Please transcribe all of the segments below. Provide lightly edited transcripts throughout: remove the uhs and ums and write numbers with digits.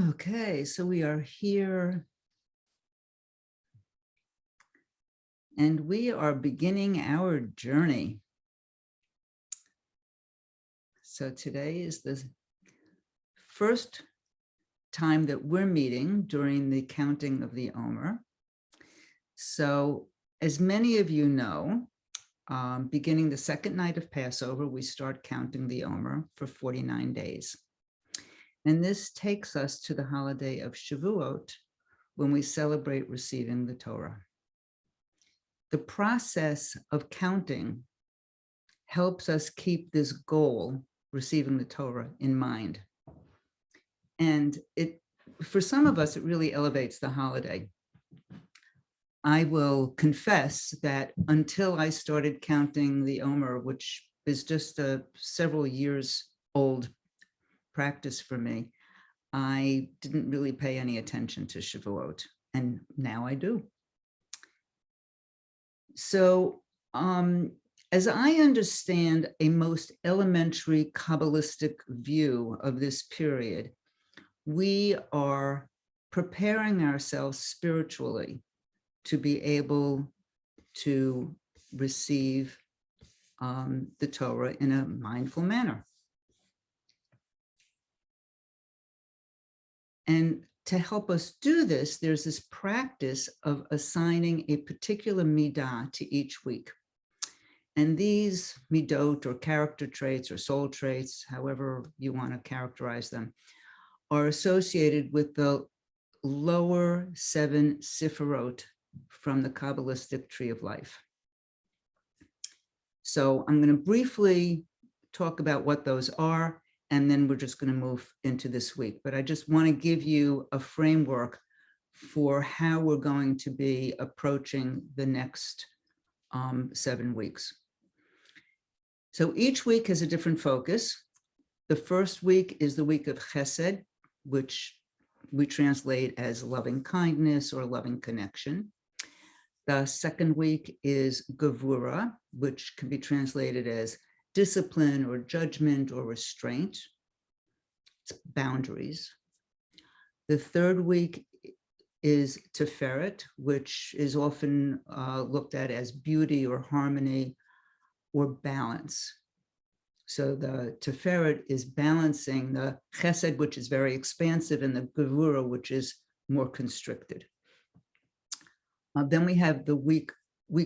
Okay, so we are here and we are beginning our journey. So today is the first time that we're meeting during the counting of the Omer. So as many of you know, beginning the second night of Passover, we start counting the Omer for 49 days. And this takes us to the holiday of Shavuot, when we celebrate receiving the Torah. The process of counting helps us keep this goal, receiving the Torah, in mind. And for some of us, it really elevates the holiday. I will confess that until I started counting the Omer, which is just a several years old practice for me, I didn't really pay any attention to Shavuot, and now I do. So as I understand a most elementary Kabbalistic view of this period, we are preparing ourselves spiritually to be able to receive the Torah in a mindful manner. And to help us do this, there's this practice of assigning a particular midah to each week. And these midot, or character traits or soul traits, however you want to characterize them, are associated with the lower 7 sifirot from the Kabbalistic tree of life. So I'm going to briefly talk about what those are, and then we're just going to move into this week. But I just want to give you a framework for how we're going to be approaching the next 7 weeks. So each week has a different focus. The first week is the week of Chesed, which we translate as loving kindness or loving connection. The second week is Gevura, which can be translated as discipline or judgment or restraint. It's boundaries. The third week is Tiferet, which is often looked at as beauty or harmony or balance. So the Tiferet is balancing the Chesed, which is very expansive, and the Gevura, which is more constricted. Then we have the week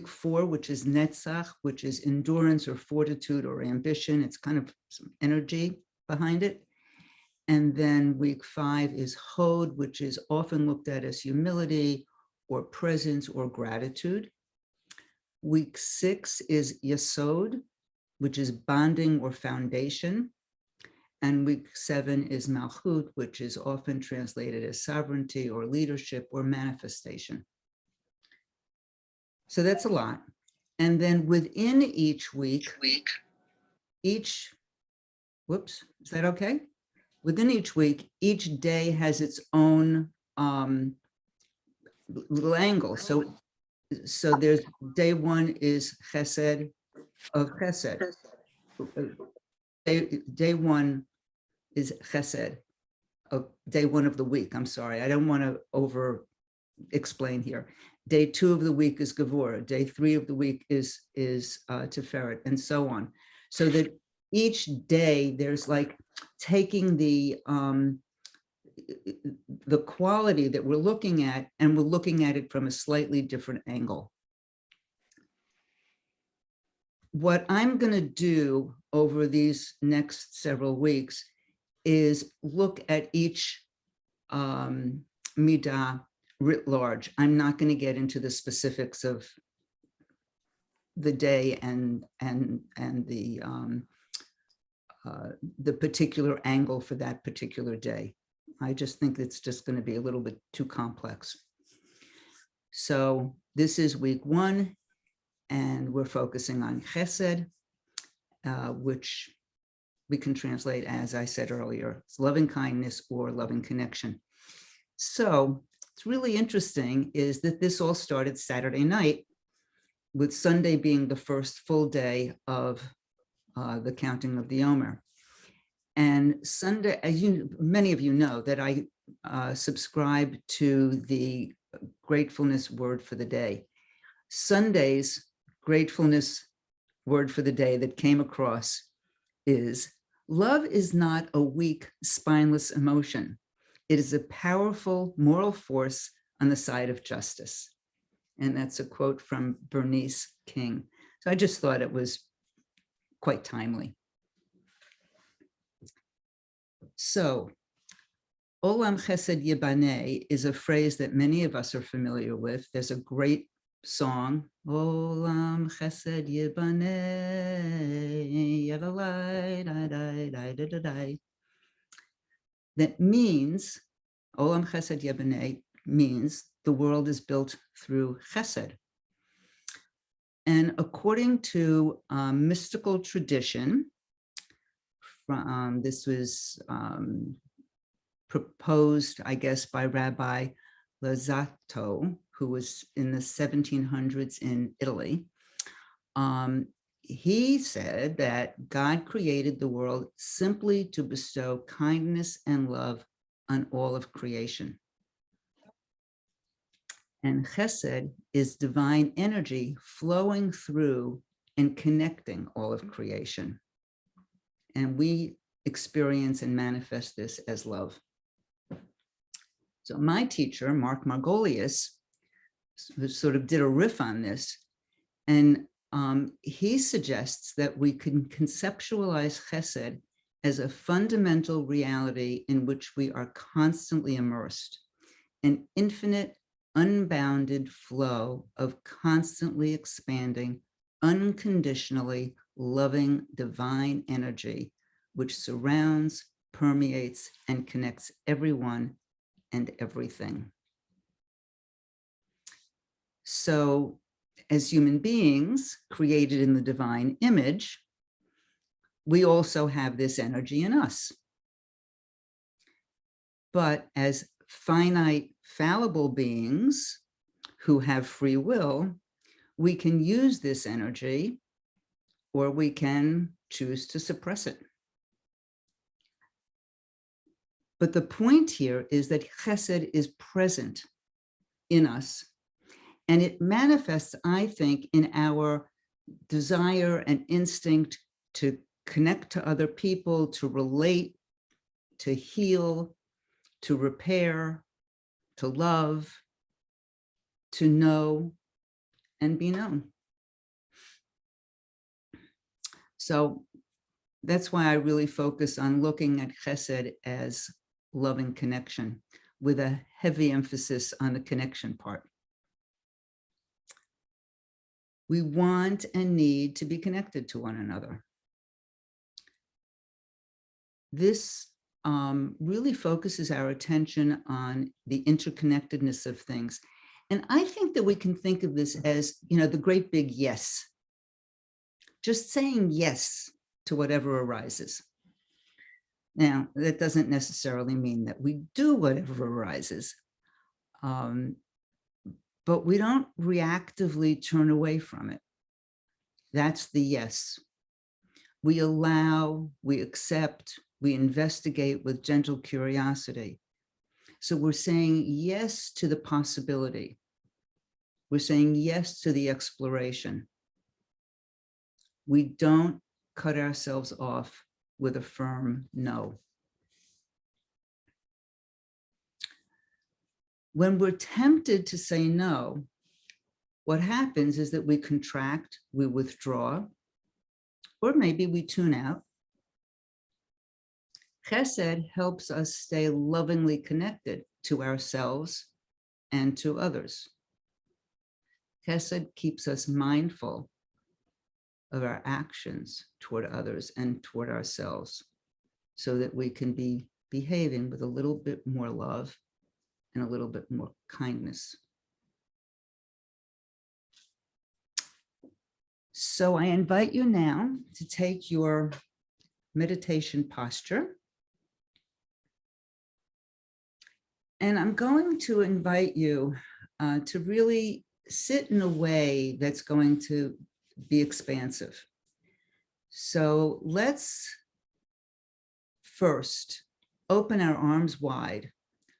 4, which is Netzach, which is endurance or fortitude or ambition. It's kind of some energy behind it. And then week 5 is Hod, which is often looked at as humility or presence or gratitude. Week 6 is Yesod, which is bonding or foundation. And week 7 is Malchut, which is often translated as sovereignty or leadership or manifestation. So that's a lot. And then within each week, whoops, is that okay? Within each week, each day has its own little angle. So there's day 1 is Chesed of Chesed. Day 1 is Chesed of day 1 of the week. I'm sorry, I don't want to over explain here. Day 2 of the week is Gevura. Day 3 of the week is Tiferet, and so on. So that each day there's like taking the quality that we're looking at, and we're looking at it from a slightly different angle. What I'm going to do over these next several weeks is look at each midah writ large. I'm not going to get into the specifics of the day and the particular angle for that particular day. I just think it's just going to be a little bit too complex. So this is week 1, and we're focusing on Chesed, which we can translate, as I said earlier, it's loving kindness or loving connection. So what's really interesting is that this all started Saturday night, with Sunday being the first full day of the counting of the Omer. And Sunday, as many of you know, that I subscribe to the gratefulness word for the day. Sunday's gratefulness word for the day that came across is, love is not a weak, spineless emotion. It is a powerful moral force on the side of justice. And that's a quote from Bernice King. So I just thought it was quite timely. So, Olam Chesed Yibaneh is a phrase that many of us are familiar with. There's a great song, Olam Chesed Yibaneh, that means, Olam Chesed Yibaneh means the world is built through chesed. And according to mystical tradition, this was proposed, I guess, by Rabbi Lazzato, who was in the 1700s in Italy. He said that God created the world simply to bestow kindness and love on all of creation. And chesed is divine energy flowing through and connecting all of creation. And we experience and manifest this as love. So my teacher, Mark Margolius, sort of did a riff on this, and he suggests that we can conceptualize chesed as a fundamental reality in which we are constantly immersed, an infinite, unbounded flow of constantly expanding, unconditionally loving divine energy, which surrounds, permeates, and connects everyone and everything. So, as human beings created in the divine image, we also have this energy in us. But as finite, fallible beings who have free will, we can use this energy, or we can choose to suppress it. But the point here is that chesed is present in us, and it manifests, I think, in our desire and instinct to connect to other people, to relate, to heal, to repair, to love, to know, and be known. So that's why I really focus on looking at chesed as loving connection, with a heavy emphasis on the connection part. We want and need to be connected to one another. This really focuses our attention on the interconnectedness of things. And I think that we can think of this as, the great big yes. Just saying yes to whatever arises. Now, that doesn't necessarily mean that we do whatever arises, but we don't reactively turn away from it. That's the yes. We allow, we accept, we investigate with gentle curiosity. So we're saying yes to the possibility. We're saying yes to the exploration. We don't cut ourselves off with a firm no. When we're tempted to say no, what happens is that we contract, we withdraw, or maybe we tune out. Chesed helps us stay lovingly connected to ourselves and to others. Chesed keeps us mindful of our actions toward others and toward ourselves, so that we can be behaving with a little bit more love and a little bit more kindness. So I invite you now to take your meditation posture. And I'm going to invite you to really sit in a way that's going to be expansive. So let's first open our arms wide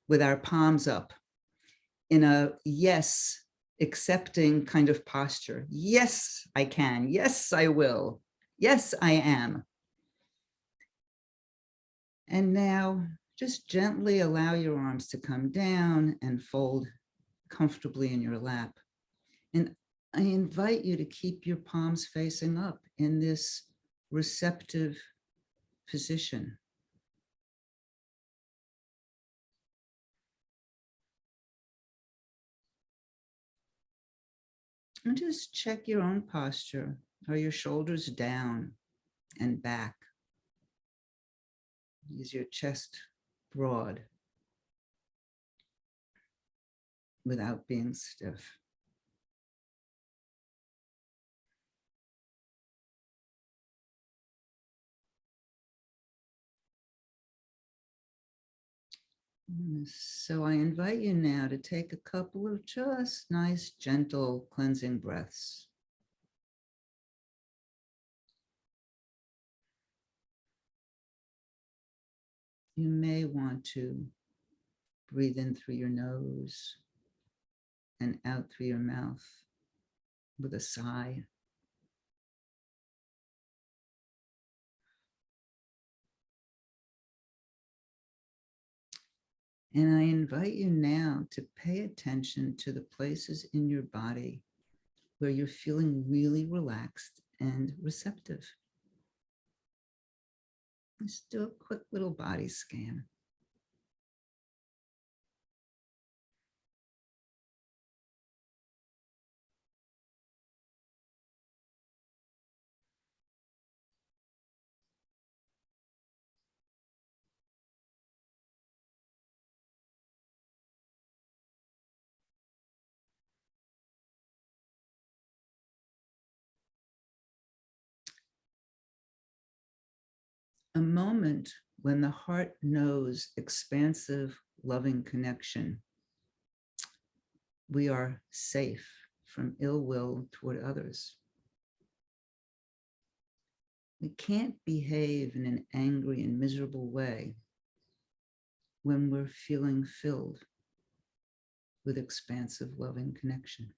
with our palms up in a yes, accepting kind of posture. Yes, I can. Yes, I will. Yes, I am. And now just gently allow your arms to come down and fold comfortably in your lap. And I invite you to keep your palms facing up in this receptive position. And just check your own posture. Are your shoulders down and back? Is your chest broad without being stiff? So I invite you now to take a couple of just nice, gentle cleansing breaths. You may want to breathe in through your nose and out through your mouth with a sigh. And I invite you now to pay attention to the places in your body where you're feeling really relaxed and receptive. Let's do a quick little body scan. A moment when the heart knows expansive, loving connection. We are safe from ill will toward others. We can't behave in an angry and miserable way when we're feeling filled with expansive, loving connection.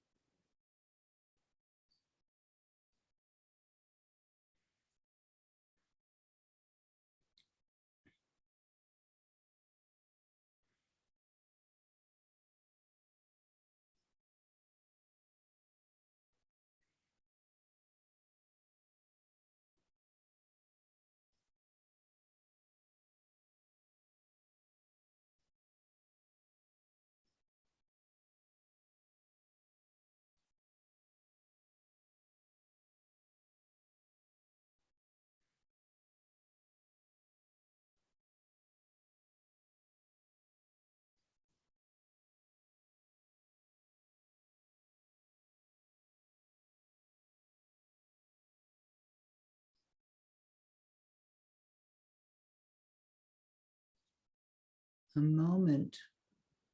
A moment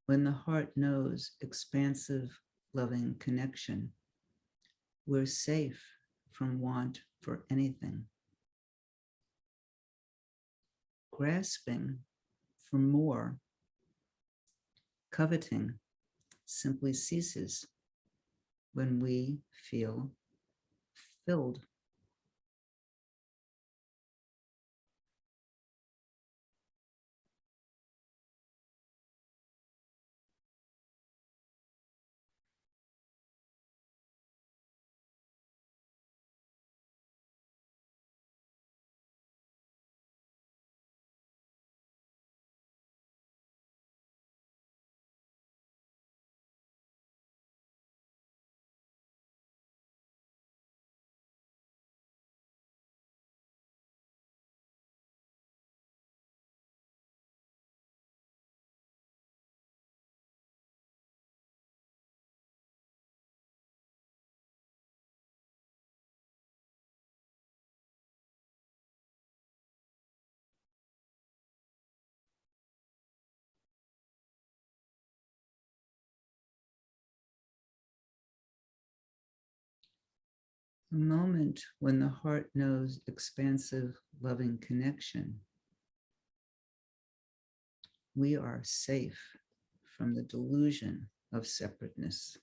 when the heart knows expansive, loving connection. We're safe from want for anything. Grasping for more, coveting simply ceases when we feel filled. A moment when the heart knows expansive, loving connection. We are safe from the delusion of separateness.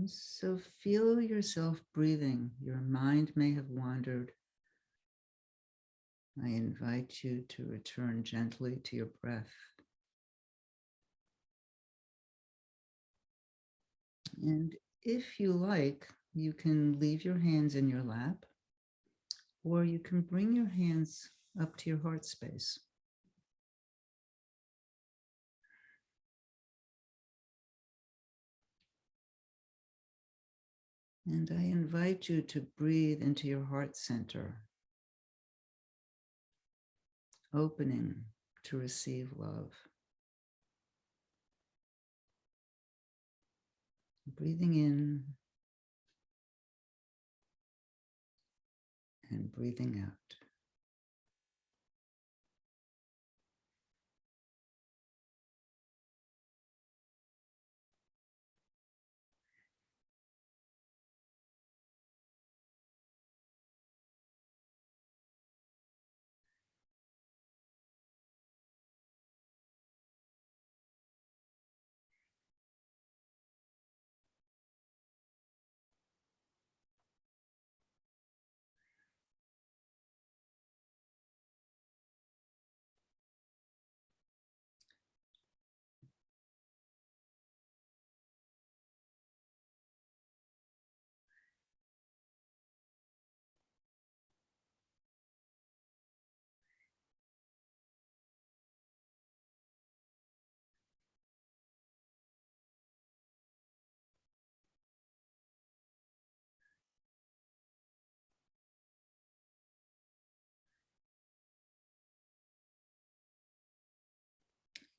So feel yourself breathing. Your mind may have wandered. I invite you to return gently to your breath. And if you like, you can leave your hands in your lap, or you can bring your hands up to your heart space. And I invite you to breathe into your heart center, opening to receive love. Breathing in and breathing out.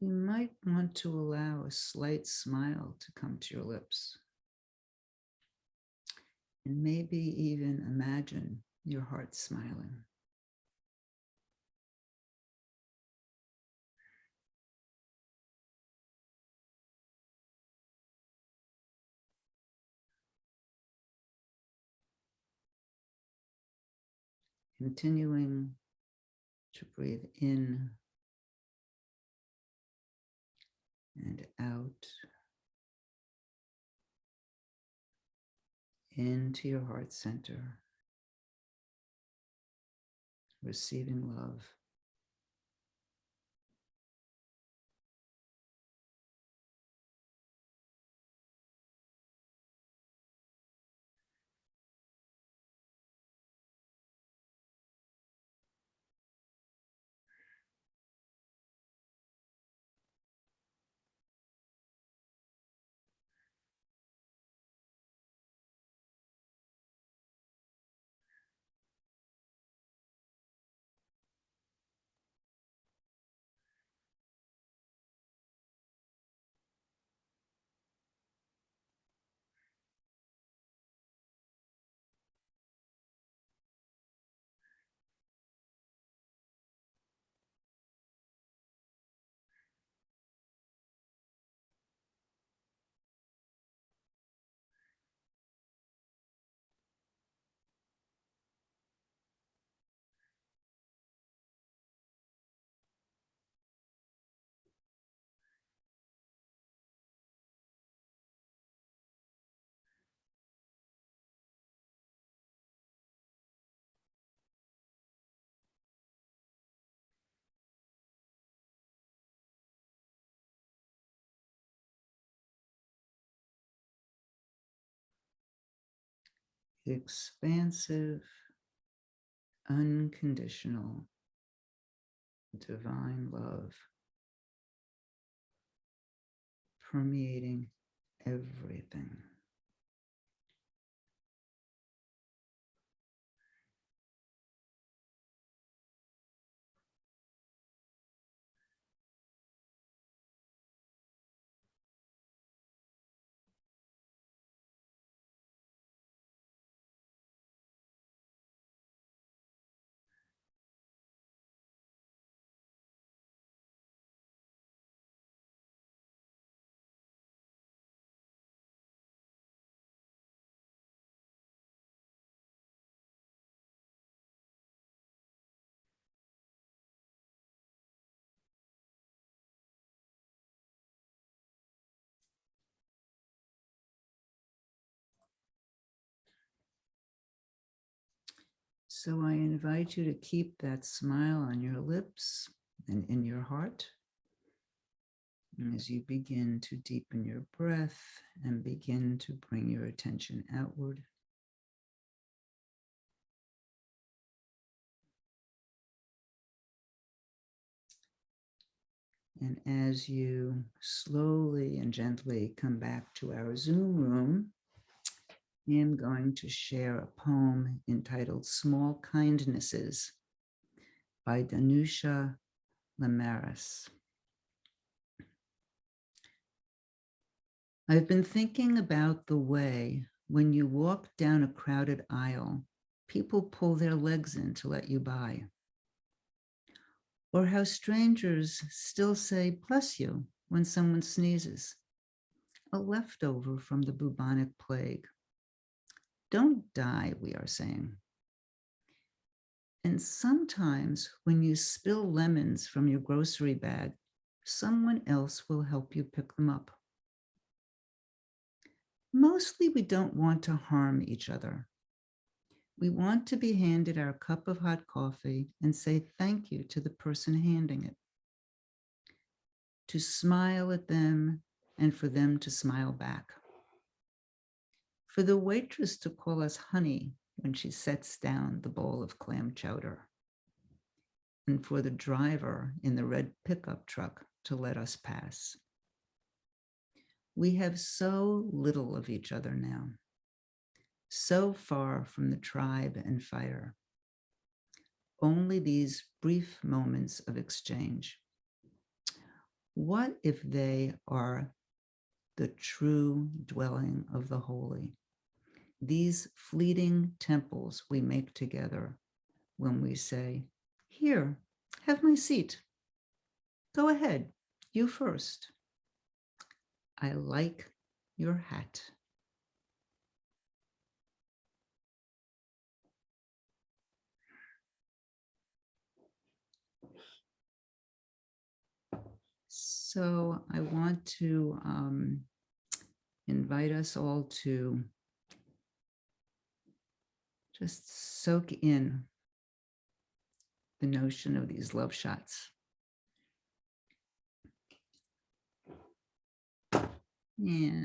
You might want to allow a slight smile to come to your lips. And maybe even imagine your heart smiling. Continuing to breathe in and out into your heart center, receiving love. Expansive, unconditional, divine love permeating everything. So I invite you to keep that smile on your lips and in your heart as you begin to deepen your breath and begin to bring your attention outward. And as you slowly and gently come back to our Zoom room, I am going to share a poem entitled Small Kindnesses by Danusha Lamaris. I've been thinking about the way when you walk down a crowded aisle, people pull their legs in to let you by. Or how strangers still say, bless you, when someone sneezes, a leftover from the bubonic plague. Don't die, we are saying. And sometimes when you spill lemons from your grocery bag, someone else will help you pick them up. Mostly we don't want to harm each other. We want to be handed our cup of hot coffee and say thank you to the person handing it, to smile at them and for them to smile back, for the waitress to call us honey when she sets down the bowl of clam chowder, and for the driver in the red pickup truck to let us pass. We have so little of each other now, so far from the tribe and fire. Only these brief moments of exchange. What if they are the true dwelling of the holy, these fleeting temples we make together when we say, here, have my seat. Go ahead, you first. I like your hat. So I want to invite us all to just soak in the notion of these love shots. And